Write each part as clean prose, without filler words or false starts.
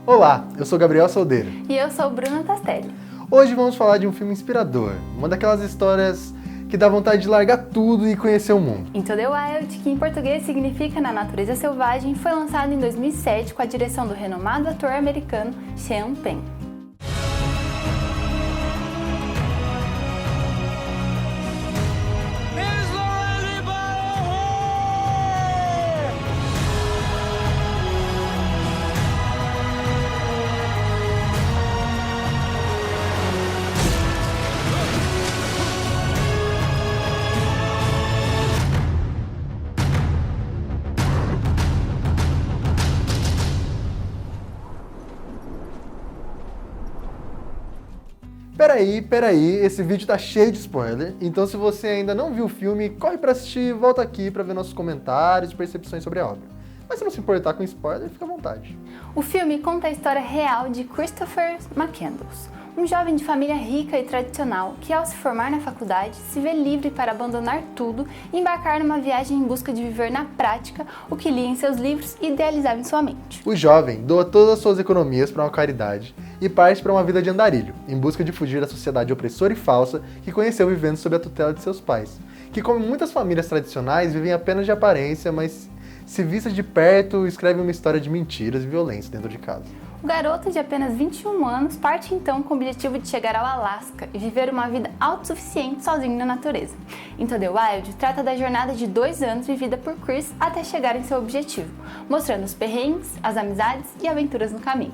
Olá, eu sou Gabriel Soldeiro. E eu sou Bruna Tastelli. Hoje vamos falar de um filme inspirador, uma daquelas histórias que dá vontade de largar tudo e conhecer o mundo. Into the Wild, que em português significa Na Natureza Selvagem, foi lançado em 2007 com a direção do renomado ator americano Sean Penn. Peraí, esse vídeo tá cheio de spoiler, então se você ainda não viu o filme, corre pra assistir e volta aqui pra ver nossos comentários e percepções sobre a obra. Mas se não se importar com spoiler, fica à vontade. O filme conta a história real de Christopher McCandless, um jovem de família rica e tradicional que, ao se formar na faculdade, se vê livre para abandonar tudo e embarcar numa viagem em busca de viver na prática o que lia em seus livros e idealizava em sua mente. O jovem doa todas as suas economias para uma caridade e parte para uma vida de andarilho, em busca de fugir da sociedade opressora e falsa que conheceu vivendo sob a tutela de seus pais, que, como muitas famílias tradicionais, vivem apenas de aparência, mas, se vistas de perto, escrevem uma história de mentiras e violência dentro de casa. O garoto de apenas 21 anos parte então com o objetivo de chegar ao Alasca e viver uma vida autossuficiente sozinho na natureza. Into the Wild trata da jornada de 2 anos vivida por Chris até chegar em seu objetivo, mostrando os perrengues, as amizades e aventuras no caminho.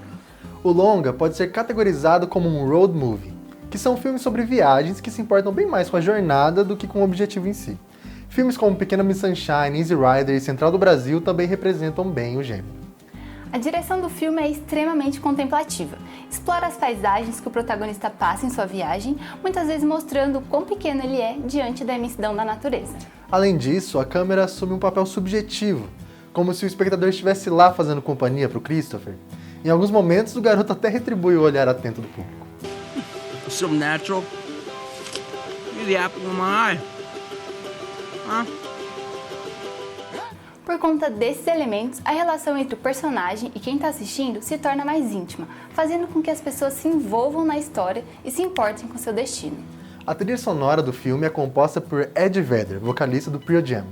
O longa pode ser categorizado como um road movie, que são filmes sobre viagens que se importam bem mais com a jornada do que com o objetivo em si. Filmes como Pequena Miss Sunshine, Easy Rider e Central do Brasil também representam bem o gênero. A direção do filme é extremamente contemplativa. Explora as paisagens que o protagonista passa em sua viagem, muitas vezes mostrando o quão pequeno ele é diante da imensidão da natureza. Além disso, a câmera assume um papel subjetivo, como se o espectador estivesse lá fazendo companhia para o Christopher. Em alguns momentos, o garoto até retribui o olhar atento do público. So natural. You're the apple of my eye. Huh? Por conta desses elementos, a relação entre o personagem e quem está assistindo se torna mais íntima, fazendo com que as pessoas se envolvam na história e se importem com seu destino. A trilha sonora do filme é composta por Ed Vedder, vocalista do Pearl Jam.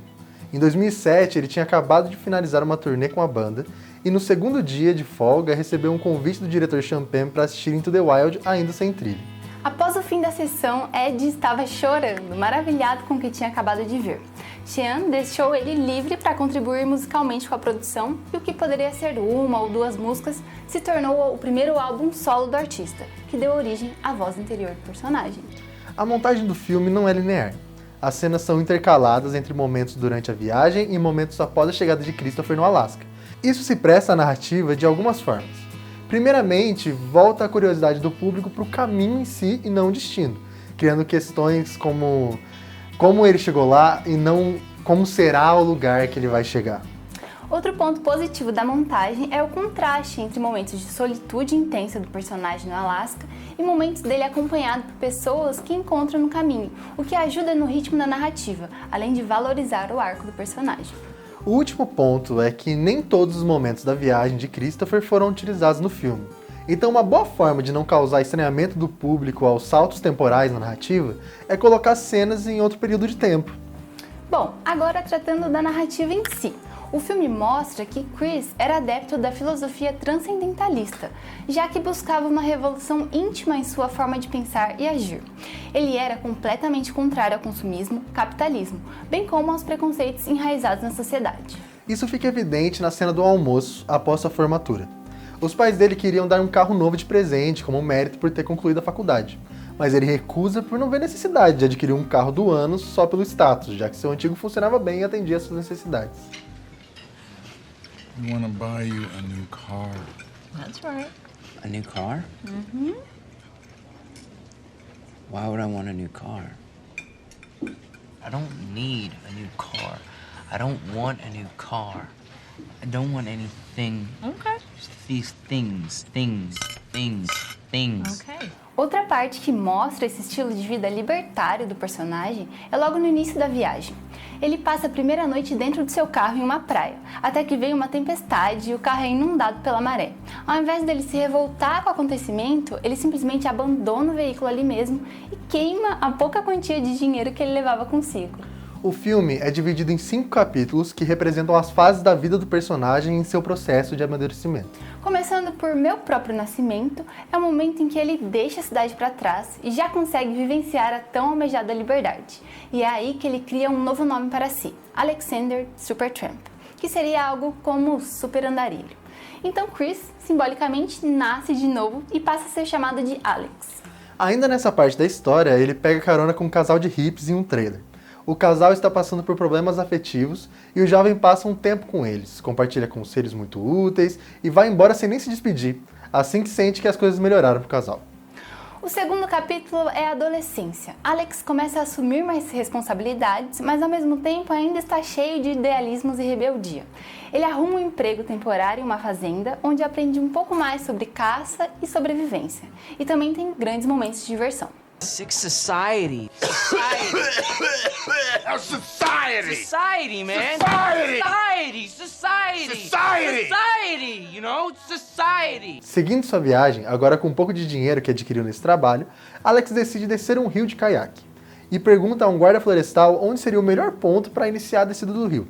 Em 2007, ele tinha acabado de finalizar uma turnê com a banda e no segundo dia de folga recebeu um convite do diretor Sean Penn para assistir Into the Wild ainda sem trilha. Após o fim da sessão, Ed estava chorando, maravilhado com o que tinha acabado de ver. Sean deixou ele livre para contribuir musicalmente com a produção e o que poderia ser uma ou 2 músicas se tornou o primeiro álbum solo do artista, que deu origem à voz interior do personagem. A montagem do filme não é linear. As cenas são intercaladas entre momentos durante a viagem e momentos após a chegada de Christopher no Alasca. Isso se presta à narrativa de algumas formas. Primeiramente, volta a curiosidade do público para o caminho em si e não o destino, criando questões como ele chegou lá e não como será o lugar que ele vai chegar. Outro ponto positivo da montagem é o contraste entre momentos de solitude intensa do personagem no Alasca e momentos dele acompanhado por pessoas que encontra no caminho, o que ajuda no ritmo da narrativa, além de valorizar o arco do personagem. O último ponto é que nem todos os momentos da viagem de Christopher foram utilizados no filme. Então uma boa forma de não causar estranhamento do público aos saltos temporais na narrativa é colocar cenas em outro período de tempo. Bom, agora tratando da narrativa em si. O filme mostra que Chris era adepto da filosofia transcendentalista, já que buscava uma revolução íntima em sua forma de pensar e agir. Ele era completamente contrário ao consumismo, capitalismo, bem como aos preconceitos enraizados na sociedade. Isso fica evidente na cena do almoço após sua formatura. Os pais dele queriam dar um carro novo de presente como mérito por ter concluído a faculdade, mas ele recusa por não ver necessidade de adquirir um carro do ano só pelo status, já que seu antigo funcionava bem e atendia às suas necessidades. We want to buy you a new car. That's right. A new car? Mm-hmm. Why would I want a new car? I don't need a new car. I don't want a new car. I don't want anything. Okay. Just these things. Okay. Outra parte que mostra esse estilo de vida libertário do personagem é logo no início da viagem. Ele passa a primeira noite dentro do seu carro em uma praia, até que vem uma tempestade e o carro é inundado pela maré. Ao invés dele se revoltar com o acontecimento, ele simplesmente abandona o veículo ali mesmo e queima a pouca quantia de dinheiro que ele levava consigo. O filme é dividido em 5 capítulos que representam as fases da vida do personagem em seu processo de amadurecimento. Começando por Meu Próprio Nascimento, é o momento em que ele deixa a cidade para trás e já consegue vivenciar a tão almejada liberdade. E é aí que ele cria um novo nome para si, Alexander Supertramp, que seria algo como Super Andarilho. Então Chris, simbolicamente, nasce de novo e passa a ser chamado de Alex. Ainda nessa parte da história, ele pega carona com um casal de hippies em um trailer. O casal está passando por problemas afetivos e o jovem passa um tempo com eles, compartilha conselhos muito úteis e vai embora sem nem se despedir, assim que sente que as coisas melhoraram pro casal. O segundo capítulo é a adolescência. Alex começa a assumir mais responsabilidades, mas ao mesmo tempo ainda está cheio de idealismos e rebeldia. Ele arruma um emprego temporário em uma fazenda, onde aprende um pouco mais sobre caça e sobrevivência. E também tem grandes momentos de diversão. Sick society. Society, man. Society, you know? Society. Seguindo sua viagem, agora com um pouco de dinheiro que adquiriu nesse trabalho, Alex decide descer um rio de caiaque e pergunta a um guarda florestal onde seria o melhor ponto para iniciar a descida do rio.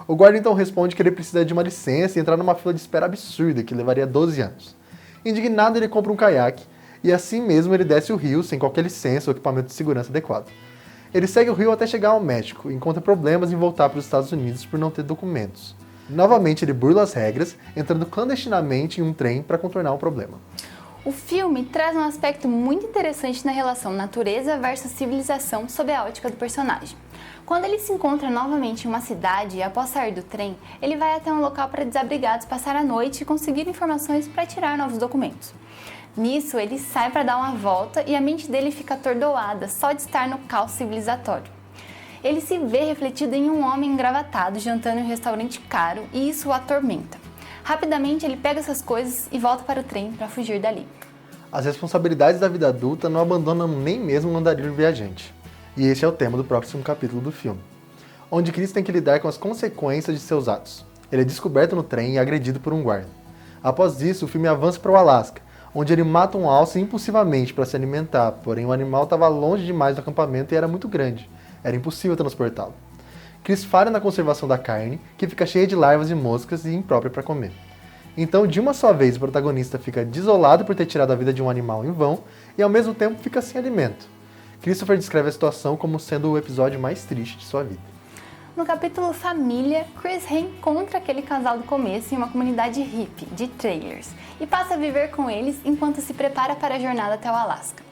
O guarda então responde que ele precisa de uma licença e entrar numa fila de espera absurda que levaria 12 anos. Indignado, ele compra um caiaque e assim mesmo ele desce o rio sem qualquer licença ou equipamento de segurança adequado. Ele segue o rio até chegar ao México e encontra problemas em voltar para os Estados Unidos por não ter documentos. Novamente ele burla as regras, entrando clandestinamente em um trem para contornar o problema. O filme traz um aspecto muito interessante na relação natureza versus civilização sob a ótica do personagem. Quando ele se encontra novamente em uma cidade e após sair do trem, ele vai até um local para desabrigados passar a noite e conseguir informações para tirar novos documentos. Nisso, ele sai para dar uma volta e a mente dele fica atordoada só de estar no caos civilizatório. Ele se vê refletido em um homem engravatado jantando em um restaurante caro e isso o atormenta. Rapidamente, ele pega essas coisas e volta para o trem para fugir dali. As responsabilidades da vida adulta não abandonam nem mesmo o andarilho viajante. E esse é o tema do próximo capítulo do filme, onde Chris tem que lidar com as consequências de seus atos. Ele é descoberto no trem e agredido por um guarda. Após isso, o filme avança para o Alasca, onde ele mata um alce impulsivamente para se alimentar, porém o animal estava longe demais do acampamento e era muito grande. Era impossível transportá-lo. Chris falha na conservação da carne, que fica cheia de larvas e moscas e imprópria para comer. Então, de uma só vez, o protagonista fica desolado por ter tirado a vida de um animal em vão e ao mesmo tempo fica sem alimento. Christopher descreve a situação como sendo o episódio mais triste de sua vida. No capítulo Família, Chris reencontra aquele casal do começo em uma comunidade hippie de trailers e passa a viver com eles enquanto se prepara para a jornada até o Alasca.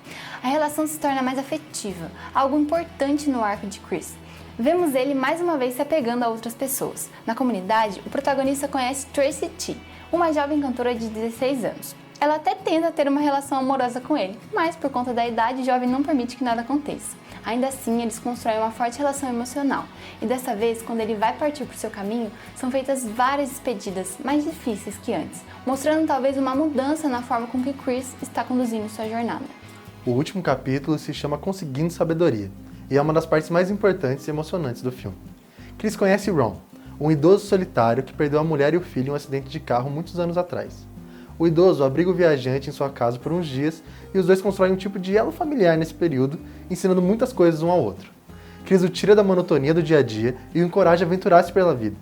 A relação se torna mais afetiva, algo importante no arco de Chris. Vemos ele mais uma vez se apegando a outras pessoas. Na comunidade, o protagonista conhece Tracy T, uma jovem cantora de 16 anos. Ela até tenta ter uma relação amorosa com ele, mas por conta da idade, o jovem não permite que nada aconteça. Ainda assim, eles constroem uma forte relação emocional. E dessa vez, quando ele vai partir para o seu caminho, são feitas várias despedidas mais difíceis que antes, mostrando talvez uma mudança na forma com que Chris está conduzindo sua jornada. O último capítulo se chama Conseguindo Sabedoria, e é uma das partes mais importantes e emocionantes do filme. Chris conhece Ron, um idoso solitário que perdeu a mulher e o filho em um acidente de carro muitos anos atrás. O idoso abriga o viajante em sua casa por uns dias e os dois constroem um tipo de elo familiar nesse período, ensinando muitas coisas um ao outro. Chris o tira da monotonia do dia a dia e o encoraja a aventurar-se pela vida.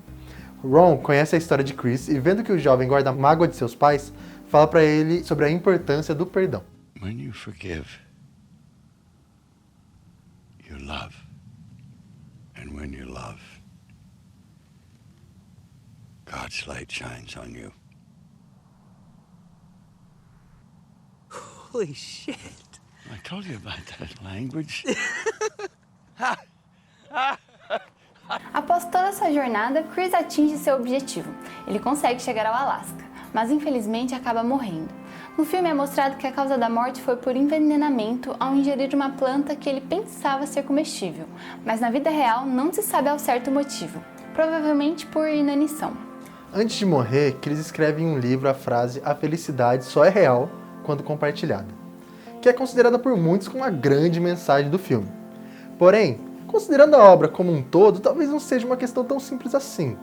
Ron conhece a história de Chris e, vendo que o jovem guarda a mágoa de seus pais, fala para ele sobre a importância do perdão. When you forgive, you love. And when you love, God's light shines on you. Holy shit. I told you about that language. Após toda essa jornada, Chris atinge seu objetivo. Ele consegue chegar ao Alasca, mas infelizmente acaba morrendo. No filme é mostrado que a causa da morte foi por envenenamento ao ingerir uma planta que ele pensava ser comestível, mas na vida real não se sabe ao certo o motivo, provavelmente por inanição. Antes de morrer, Chris escreve em um livro a frase "A felicidade só é real quando compartilhada", que é considerada por muitos como a grande mensagem do filme. Porém, Considerando a obra como um todo, talvez não seja uma questão tão simples assim.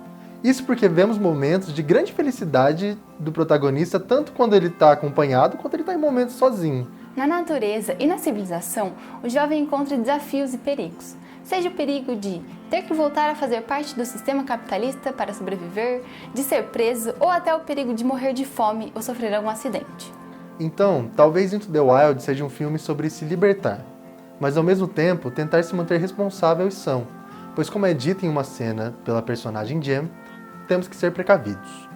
Isso porque vemos momentos de grande felicidade do protagonista, tanto quando ele está acompanhado, quanto ele está em momentos sozinho. Na natureza e na civilização, o jovem encontra desafios e perigos. Seja o perigo de ter que voltar a fazer parte do sistema capitalista para sobreviver, de ser preso ou até o perigo de morrer de fome ou sofrer algum acidente. Então, talvez Into the Wild seja um filme sobre se libertar, mas ao mesmo tempo tentar se manter responsável e são, pois como é dito em uma cena pela personagem Jem, temos que ser precavidos.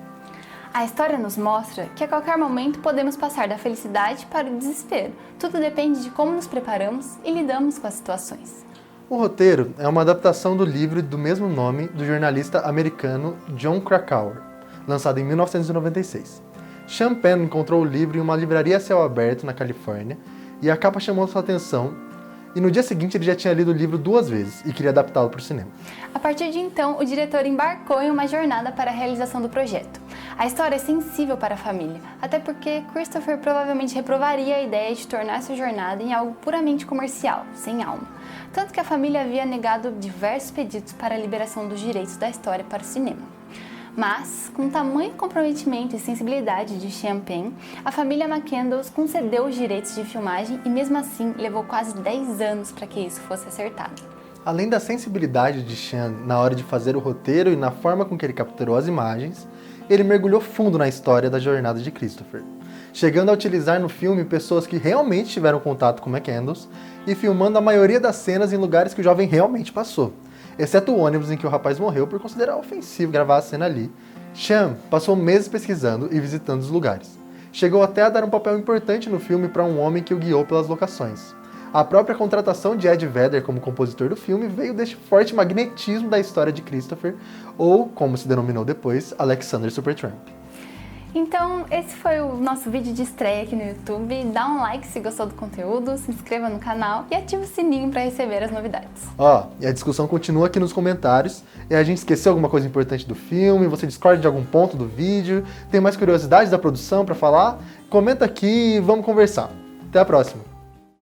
A história nos mostra que a qualquer momento podemos passar da felicidade para o desespero. Tudo depende de como nos preparamos e lidamos com as situações. O roteiro é uma adaptação do livro do mesmo nome do jornalista americano Jon Krakauer, lançado em 1996. Sean Penn encontrou o livro em uma livraria a céu aberto na Califórnia e a capa chamou sua atenção, e no dia seguinte ele já tinha lido o livro 2 vezes e queria adaptá-lo para o cinema. A partir de então, o diretor embarcou em uma jornada para a realização do projeto. A história é sensível para a família, até porque Christopher provavelmente reprovaria a ideia de tornar sua jornada em algo puramente comercial, sem alma. Tanto que a família havia negado diversos pedidos para a liberação dos direitos da história para o cinema. Mas, com tamanho comprometimento e sensibilidade de Sean Penn, a família McCandless concedeu os direitos de filmagem e mesmo assim levou quase 10 anos para que isso fosse acertado. Além da sensibilidade de Sean na hora de fazer o roteiro e na forma com que ele capturou as imagens, ele mergulhou fundo na história da jornada de Christopher, chegando a utilizar no filme pessoas que realmente tiveram contato com McCandless e filmando a maioria das cenas em lugares que o jovem realmente passou, exceto o ônibus em que o rapaz morreu por considerar ofensivo gravar a cena ali. Sean passou meses pesquisando e visitando os lugares. Chegou até a dar um papel importante no filme para um homem que o guiou pelas locações. A própria contratação de Ed Vedder como compositor do filme veio deste forte magnetismo da história de Christopher, ou, como se denominou depois, Alexander Supertramp. Então, esse foi o nosso vídeo de estreia aqui no YouTube. Dá um like se gostou do conteúdo, se inscreva no canal e ative o sininho para receber as novidades. E a discussão continua aqui nos comentários. E a gente esqueceu alguma coisa importante do filme? Você discorda de algum ponto do vídeo? Tem mais curiosidades da produção para falar? Comenta aqui e vamos conversar. Até a próxima!